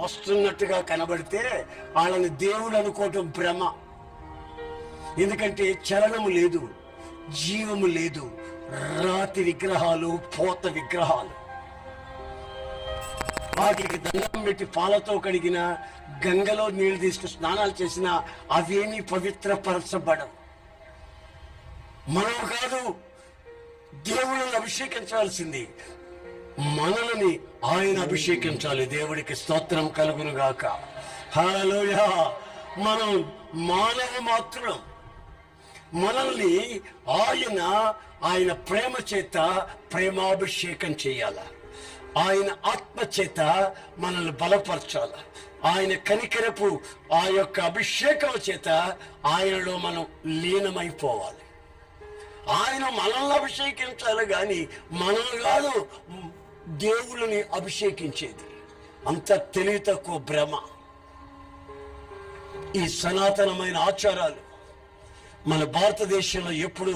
వస్తున్నట్టుగా కనబడితే వాళ్ళని దేవుడు అనుకోవటం భ్రమ. ఎందుకంటే చలనము లేదు, జీవము లేదు, రాతి విగ్రహాలు, పోత విగ్రహాలు. వాటికి దండం పెట్టి పాలతో కడిగిన, గంగలో నీళ్లు తీసుకుని స్నానాలు చేసిన అవేమీ పవిత్రపరచబడవు. మనం కాదు దేవుళ్ళని అభిషేకించాల్సింది, మనల్ని ఆయన అభిషేకించాలి. దేవుడికి స్తోత్రం కలుగును గాక. హల్లెలూయా. మనం మానవ మాత్రం. మనల్ని ఆయన ప్రేమ చేత ప్రేమాభిషేకం చేయాల, ఆయన ఆత్మ చేత మనల్ని బలపరచాల, ఆయన కనికరపు ఆ యొక్క అభిషేకం చేత ఆయనలో మనం లీనమైపోవాలి. ఆయన మనల్ని అభిషేకించాలి కానీ మనం కాదు దేవుళ్ళని అభిషేకించేది. అంత తెలివి తక్కువ భ్రమ. ఈ సనాతనమైన ఆచారాలు మన భారతదేశంలో ఎప్పుడు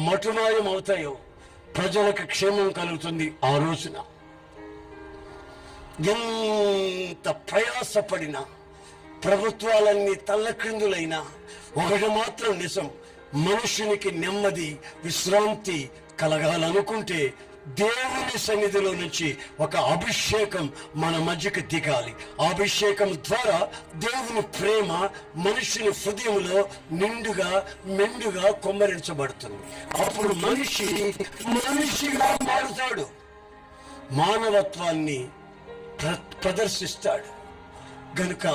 మటుమాయం అవుతాయో ప్రజలకు క్షేమం కలుగుతుంది. ఆ రోజున ఎంత ప్రయాసపడినా, ప్రభుత్వాలన్నీ తల్లక్రిందులైనా ఒకటి మాత్రం నిజం, మనుషునికి నెమ్మది, విశ్రాంతి కలగాలనుకుంటే దేవుని సన్నిధిలో నుంచి ఒక అభిషేకం మన మధ్యకు దిగాలి. ఆ అభిషేకం ద్వారా దేవుని ప్రేమ మనుషుని హృదయంలో నిండుగా మెండుగా కుమ్మరించబడుతుంది. అప్పుడు మనిషిగా మారుతాడు, మానవత్వాన్ని ప్రదర్శిస్తాడు. గనుక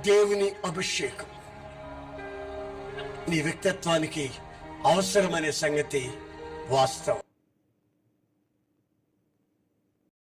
దేవుని అభిషేకం నీ వ్యక్తిత్వానికి అవసరమనే సంగతి వాస్తవం.